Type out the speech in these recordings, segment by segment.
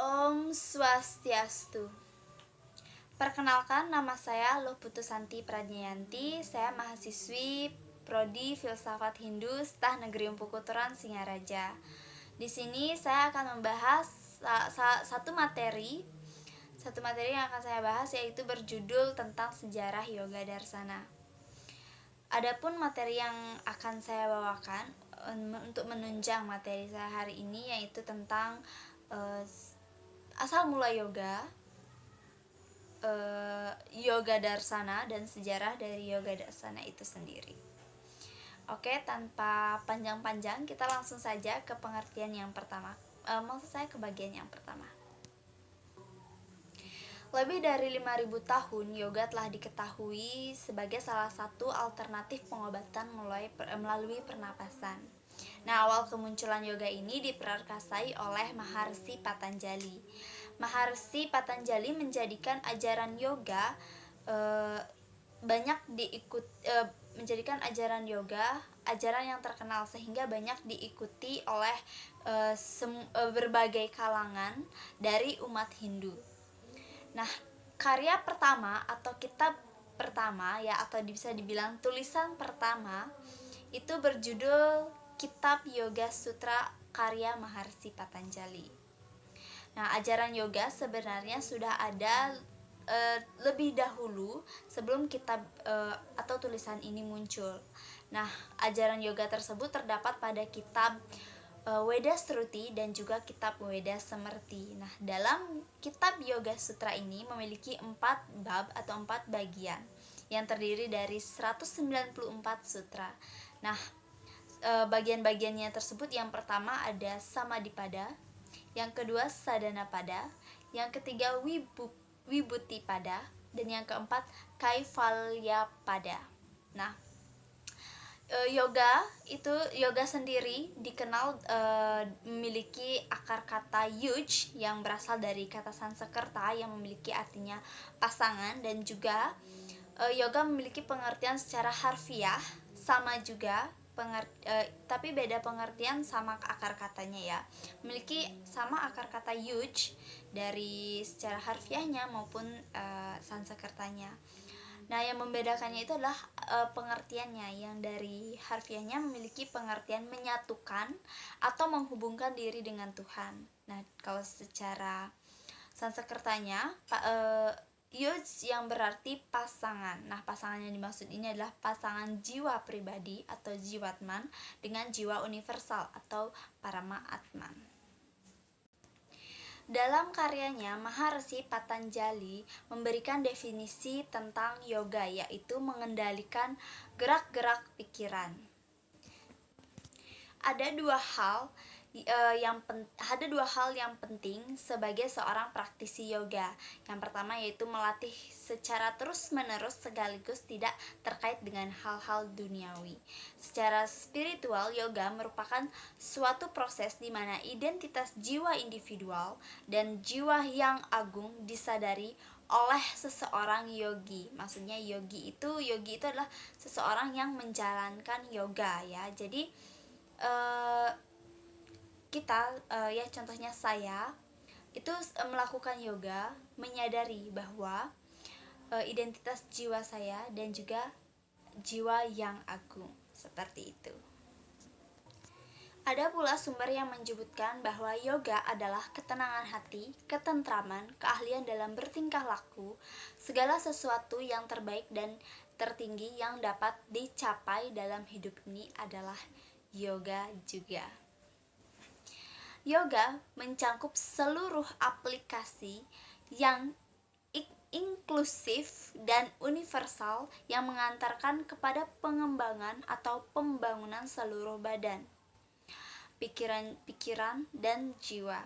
Om Swastiastu. Perkenalkan, nama saya Luhputusanti Pradnyanti. Saya mahasiswi Prodi Filsafat Hindu Stah Negeri Empu Kuturan Singaraja. Di sini saya akan membahas satu materi yang akan saya bahas, yaitu berjudul tentang sejarah Yoga Darsana. Adapun materi yang akan saya bawakan untuk menunjang materi saya hari ini, yaitu tentang asal mula yoga, Yoga Darsana, dan sejarah dari Yoga Darsana itu sendiri. Oke, tanpa panjang-panjang, kita langsung saja ke pengertian yang pertama. Maksud saya ke bagian yang pertama. Lebih dari 5.000 tahun, yoga telah diketahui sebagai salah satu alternatif pengobatan melalui pernapasan. Nah, awal kemunculan yoga ini diperakasai oleh Maharsi Patanjali. Maharsi Patanjali menjadikan ajaran yoga menjadikan ajaran yang terkenal sehingga banyak diikuti oleh berbagai kalangan dari umat Hindu. Nah, karya pertama atau kitab pertama, ya, atau bisa dibilang tulisan pertama, itu berjudul Kitab Yoga Sutra karya Maharsi Patanjali. Nah, ajaran yoga sebenarnya sudah ada lebih dahulu sebelum kitab atau tulisan ini muncul. Nah, ajaran yoga tersebut terdapat pada kitab Weda Sruti dan juga kitab Weda Semerti. Nah, dalam kitab Yoga Sutra ini memiliki 4 bab atau 4 bagian yang terdiri dari 194 sutra. Nah, bagian-bagiannya tersebut, yang pertama ada Samadhipada, yang kedua Sadhanapada, yang ketiga Vibhutipada, dan yang keempat Kaivalyapada. Nah, yoga sendiri dikenal memiliki akar kata yuj yang berasal dari kata Sanskerta yang memiliki artinya pasangan, dan juga yoga memiliki pengertian secara harfiah sama juga tapi beda pengertian sama akar katanya, ya. Memiliki sama akar kata yuj dari secara harfiahnya maupun Sanskertanya. Nah, yang membedakannya itu adalah pengertiannya, yang dari harfiahnya memiliki pengertian menyatukan atau menghubungkan diri dengan Tuhan. Nah, kalau secara Sanskertanya yuj yang berarti pasangan. Nah, pasangan yang dimaksud ini adalah pasangan jiwa pribadi atau jiwatman dengan jiwa universal atau Paramatman. Dalam karyanya, Maharsi Patanjali memberikan definisi tentang yoga, yaitu mengendalikan gerak-gerak pikiran. Ada dua hal yang penting sebagai seorang praktisi yoga. Yang pertama yaitu melatih secara terus-menerus sekaligus tidak terkait dengan hal-hal duniawi. Secara spiritual, yoga merupakan suatu proses di mana identitas jiwa individual dan jiwa yang agung disadari oleh seseorang yogi. Maksudnya yogi itu adalah seseorang yang menjalankan yoga, ya. Jadi kita ya, contohnya saya itu melakukan yoga, menyadari bahwa identitas jiwa saya dan juga jiwa yang agung, seperti itu. Ada pula sumber yang menyebutkan bahwa yoga adalah ketenangan hati, ketentraman, keahlian dalam bertingkah laku, segala sesuatu yang terbaik dan tertinggi yang dapat dicapai dalam hidup ini adalah yoga juga. Yoga mencangkup seluruh aplikasi yang inklusif dan universal yang mengantarkan kepada pengembangan atau pembangunan seluruh badan, pikiran, dan jiwa.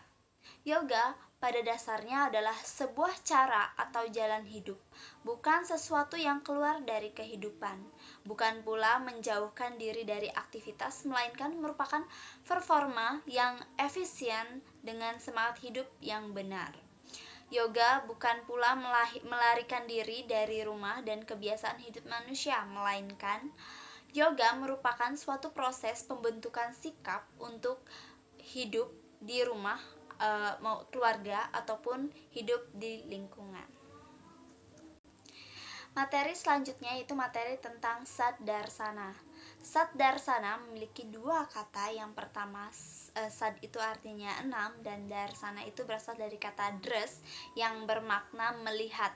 Yoga pada dasarnya adalah sebuah cara atau jalan hidup, bukan sesuatu yang keluar dari kehidupan, bukan pula menjauhkan diri dari aktivitas, melainkan merupakan performa yang efisien dengan semangat hidup yang benar. Yoga bukan pula melarikan diri dari rumah dan kebiasaan hidup manusia, melainkan yoga merupakan suatu proses pembentukan sikap untuk hidup di rumah mau keluarga ataupun hidup di lingkungan. Materi selanjutnya yaitu materi tentang Saddarsana. Saddarsana memiliki dua kata. Yang pertama, sad itu artinya 6 dan darsana itu berasal dari kata dres yang bermakna melihat.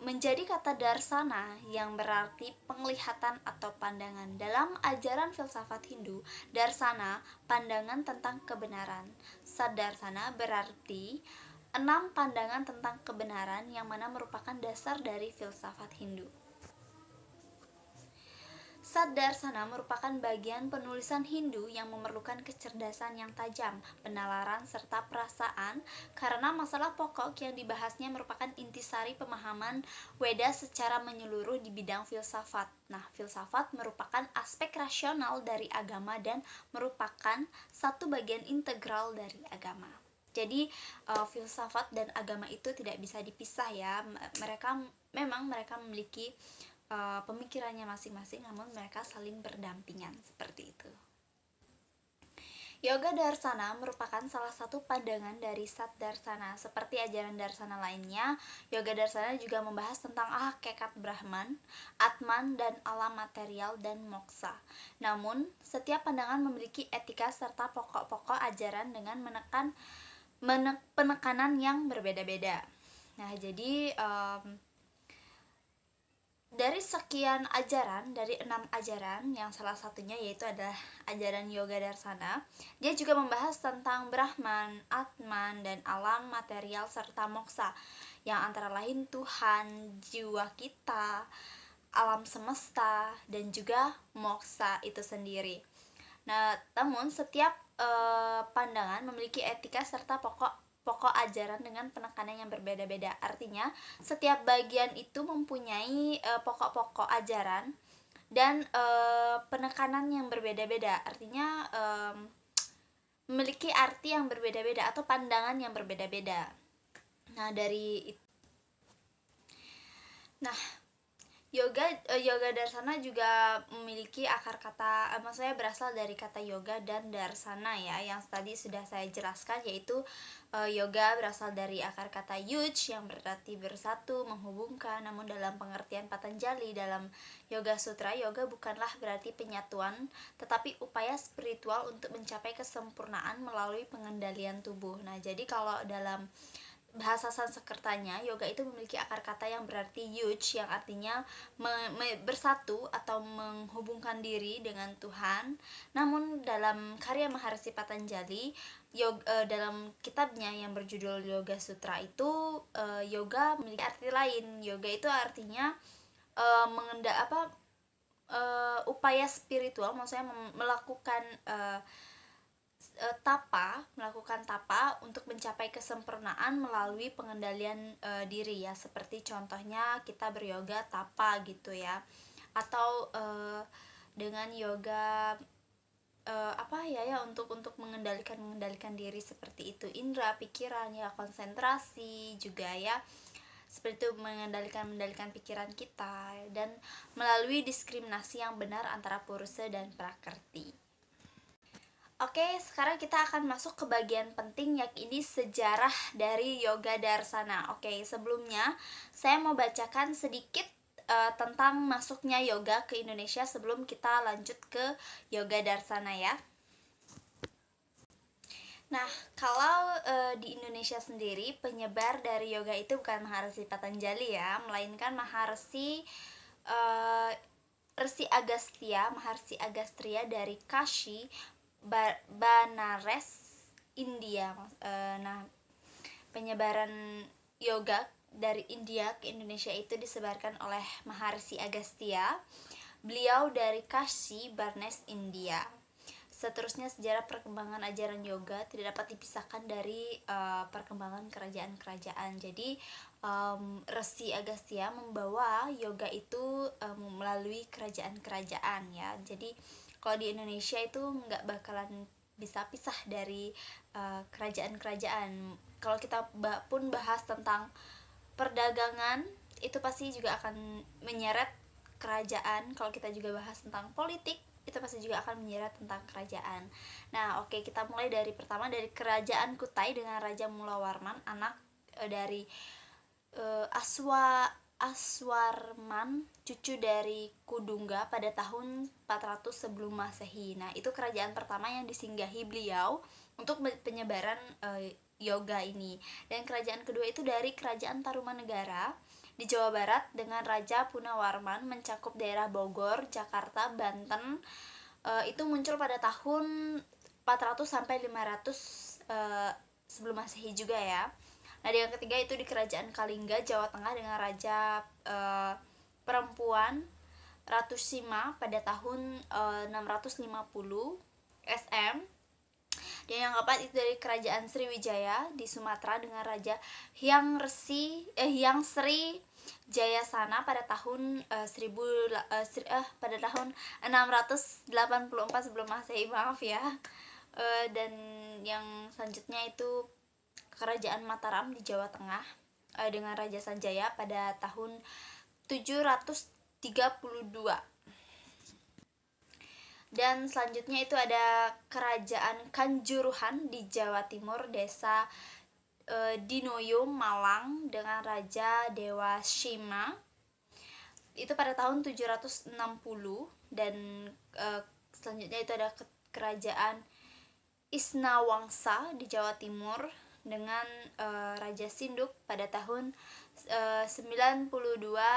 Menjadi kata darsana yang berarti penglihatan atau pandangan. Dalam ajaran filsafat Hindu, darsana pandangan tentang kebenaran. Saddarsana berarti 6 pandangan tentang kebenaran yang mana merupakan dasar dari filsafat Hindu. Saddarsana merupakan bagian penulisan Hindu yang memerlukan kecerdasan yang tajam, penalaran, serta perasaan karena masalah pokok yang dibahasnya merupakan intisari pemahaman Weda secara menyeluruh di bidang filsafat. Nah, filsafat merupakan aspek rasional dari agama dan merupakan satu bagian integral dari agama. Jadi filsafat dan agama itu tidak bisa dipisah ya. Mereka memiliki pemikirannya masing-masing, namun mereka saling berdampingan seperti itu. Yoga Darsana merupakan salah satu pandangan dari Saddarsana. Seperti ajaran Darsana lainnya, Yoga Darsana juga membahas tentang hakikat Brahman, Atman, dan alam material dan moksa. Namun, setiap pandangan memiliki etika serta pokok-pokok ajaran dengan penekanan yang berbeda-beda. Nah, jadi dari sekian ajaran, dari 6 ajaran, yang salah satunya yaitu adalah ajaran Yoga Darsana, dia juga membahas tentang Brahman, Atman, dan alam material serta moksa, yang antara lain Tuhan, jiwa kita, alam semesta, dan juga moksa itu sendiri. Nah, namun setiap pandangan memiliki etika serta pokok ajaran dengan penekanan yang berbeda-beda. Artinya, setiap bagian itu mempunyai pokok-pokok ajaran dan penekanan yang berbeda-beda. Artinya, memiliki arti yang berbeda-beda atau pandangan yang berbeda-beda. Nah, Yoga Darsana juga memiliki akar kata, maksudnya berasal dari kata yoga dan darsana ya, yang tadi sudah saya jelaskan, yaitu yoga berasal dari akar kata yuj yang berarti bersatu, menghubungkan. Namun dalam pengertian Patanjali dalam Yoga Sutra, yoga bukanlah berarti penyatuan, tetapi upaya spiritual untuk mencapai kesempurnaan melalui pengendalian tubuh. Nah, jadi kalau dalam bahasa Sanskertanya, yoga itu memiliki akar kata yang berarti yuj, yang artinya bersatu atau menghubungkan diri dengan Tuhan. Namun dalam karya Maharshi Patanjali, dalam kitabnya yang berjudul Yoga Sutra itu, yoga memiliki arti lain. Yoga itu artinya upaya spiritual, maksudnya melakukan melakukan tapa untuk mencapai kesempurnaan melalui pengendalian diri ya, seperti contohnya kita beryoga tapa gitu ya, atau dengan yoga untuk mengendalikan diri seperti itu, indera, pikiran ya, konsentrasi juga ya, seperti itu, mengendalikan pikiran kita, dan melalui diskriminasi yang benar antara Purusha dan Prakrti. Oke, sekarang kita akan masuk ke bagian penting, yakni sejarah dari Yoga Darsana. Oke, sebelumnya saya mau bacakan sedikit tentang masuknya yoga ke Indonesia sebelum kita lanjut ke Yoga Darsana ya. Nah, kalau di Indonesia sendiri, penyebar dari yoga itu bukan Maharshi Patanjali ya, melainkan Maharshi Maharshi Agastya dari Kashi, Banares, India. Nah, penyebaran yoga dari India ke Indonesia itu disebarkan oleh Maharshi Agastya. Beliau dari Kashi, Banares, India. Seterusnya, sejarah perkembangan ajaran yoga tidak dapat dipisahkan dari perkembangan kerajaan-kerajaan. Jadi Resi Agastya membawa yoga itu melalui kerajaan-kerajaan ya. Jadi kalau di Indonesia itu nggak bakalan bisa pisah dari kerajaan-kerajaan. Kalau kita pun bahas tentang perdagangan, itu pasti juga akan menyeret kerajaan. Kalau kita juga bahas tentang politik, kita pasti juga akan menyeret tentang kerajaan. Nah, oke, kita mulai dari pertama, dari kerajaan Kutai dengan Raja Mulawarman, anak dari Aswarman, cucu dari Kudungga pada tahun 400 sebelum Masehi. Nah, itu kerajaan pertama yang disinggahi beliau untuk penyebaran yoga ini. Dan kerajaan kedua itu dari kerajaan Tarumanegara di Jawa Barat dengan Raja Punawarman, mencakup daerah Bogor, Jakarta, Banten. Itu muncul pada tahun 400 sampai 500 sebelum Masehi juga ya. Nah, yang ketiga itu di kerajaan Kalingga, Jawa Tengah dengan Raja perempuan Ratu Sima pada tahun 650 SM. Dan yang keempat itu dari kerajaan Sriwijaya di Sumatera dengan Raja Hyang Sri Jayasana pada tahun 684 sebelum Masehi, maaf ya. Dan yang selanjutnya itu kerajaan Mataram di Jawa Tengah dengan Raja Sanjaya pada tahun 732. Dan selanjutnya itu ada kerajaan Kanjuruhan di Jawa Timur, desa Dinoyo, Malang dengan Raja Dewa Shima. Itu pada tahun 760. Dan selanjutnya itu ada kerajaan Isnawangsa di Jawa Timur dengan Raja Sinduk pada tahun 92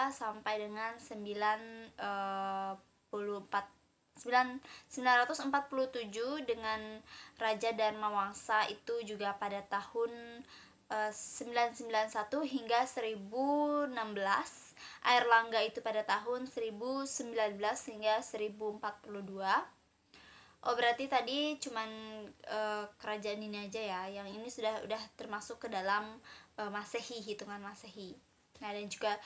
sampai dengan 947 dengan Raja Dharma Wangsa itu juga pada tahun 991 hingga 1016. Airlangga itu pada tahun 1019 hingga 1042. Oh, berarti tadi cuman kerajaan ini aja ya. Yang ini sudah termasuk ke dalam Masehi, hitungan Masehi. Nah, dan juga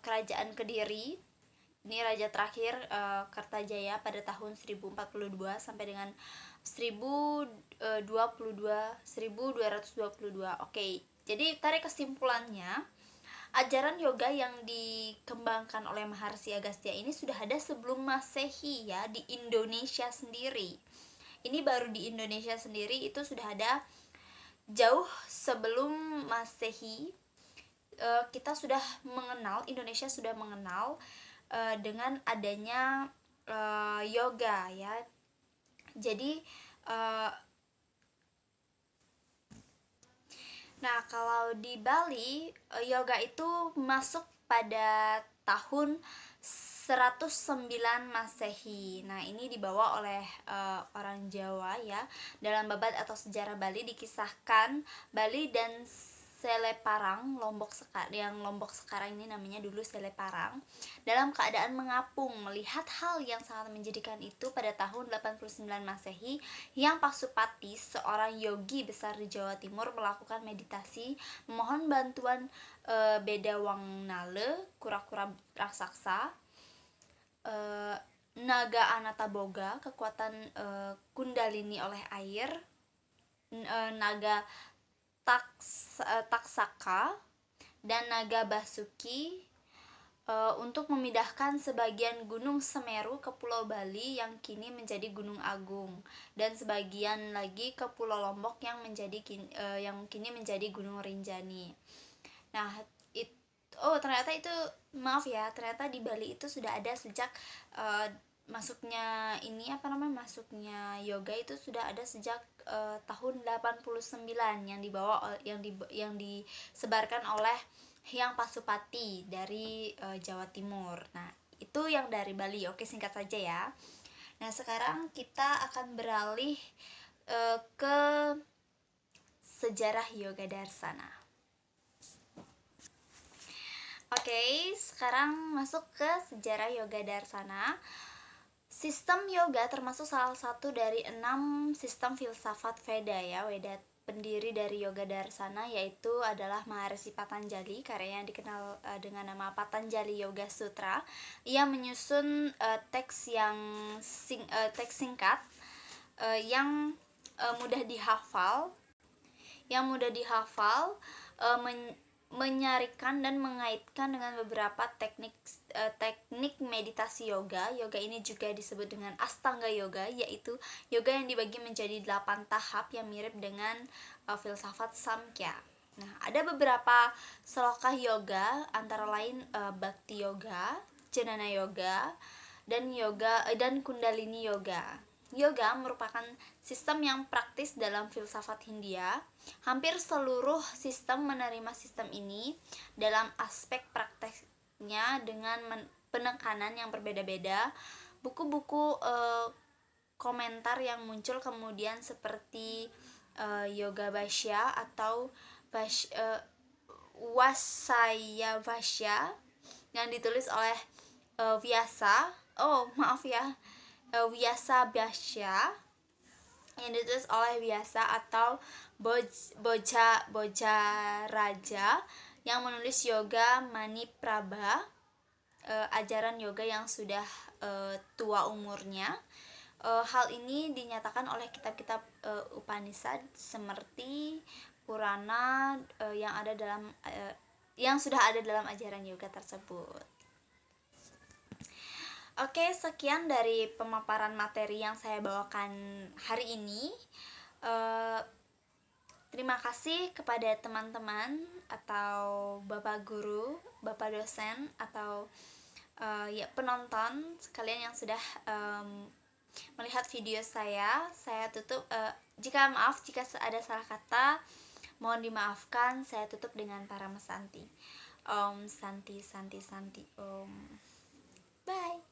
kerajaan Kediri. Ini raja terakhir Kertajaya pada tahun 1042 sampai dengan 1222. Oke, jadi tarik kesimpulannya, ajaran yoga yang dikembangkan oleh Maharsi Agastya ini sudah ada sebelum Masehi ya, di Indonesia sendiri. Ini baru di Indonesia sendiri itu sudah ada jauh sebelum Masehi. Kita sudah mengenal, Indonesia sudah mengenal dengan adanya yoga ya. Jadi nah, kalau di Bali yoga itu masuk pada tahun 109 Masehi. Nah, ini dibawa oleh orang Jawa ya. Dalam Babad atau Sejarah Bali dikisahkan Bali dan Seleparang, Lombok sekarang ini namanya dulu Seleparang, dalam keadaan mengapung melihat hal yang sangat menjadikan itu pada tahun 89 Masehi, yang Pasupati, seorang yogi besar di Jawa Timur, melakukan meditasi memohon bantuan Bedawangnale, kura-kura raksasa, naga Anataboga, kekuatan Kundalini oleh air, naga Taksaka, dan naga Basuki untuk memindahkan sebagian Gunung Semeru ke Pulau Bali yang kini menjadi Gunung Agung, dan sebagian lagi ke Pulau Lombok yang kini menjadi Gunung Rinjani. Nah, ternyata di Bali itu sudah ada sejak masuknya yoga itu sudah ada sejak tahun 89 yang disebarkan oleh Hyang Pasupati dari Jawa Timur. Nah, itu yang dari Bali. Oke, singkat saja ya. Nah, sekarang kita akan beralih ke sejarah Yoga Darsana. Oke, sekarang masuk ke sejarah Yoga Darsana. Sistem yoga termasuk salah satu dari 6 sistem filsafat Veda ya. Veda pendiri dari Yoga Darsana yaitu adalah Maharsi Patanjali, karya yang dikenal dengan nama Patanjali Yoga Sutra. Ia menyusun teks singkat yang mudah dihafal, menyarikan dan mengaitkan dengan beberapa teknik teknik meditasi yoga. Yoga ini juga disebut dengan Astanga Yoga, yaitu yoga yang dibagi menjadi 8 tahap yang mirip dengan filsafat Samkhya. Nah, ada beberapa sloka yoga, antara lain Bhakti Yoga, Jnana Yoga, dan Kundalini Yoga. Yoga merupakan sistem yang praktis dalam filsafat Hindia. Hampir seluruh sistem menerima sistem ini dalam aspek prakteknya dengan penekanan yang berbeda-beda. Buku-buku komentar yang muncul kemudian seperti Yoga Bhashya atau Wasaya Bhashya yang ditulis oleh Vyasa Bhashya yang ditulis oleh Vyasa atau Boja Raja yang menulis Yoga Maniprabha, ajaran yoga yang sudah tua umurnya. Hal ini dinyatakan oleh kitab-kitab Upanishad seperti Purana yang sudah ada dalam ajaran yoga tersebut. Oke, sekian dari pemaparan materi yang saya bawakan hari ini. Terima kasih kepada teman-teman atau Bapak Guru, Bapak dosen, atau penonton sekalian yang sudah melihat video saya. Saya tutup, jika ada salah kata, mohon dimaafkan. Saya tutup dengan Paramasanti. Om Santi Santi Santi Om. Bye.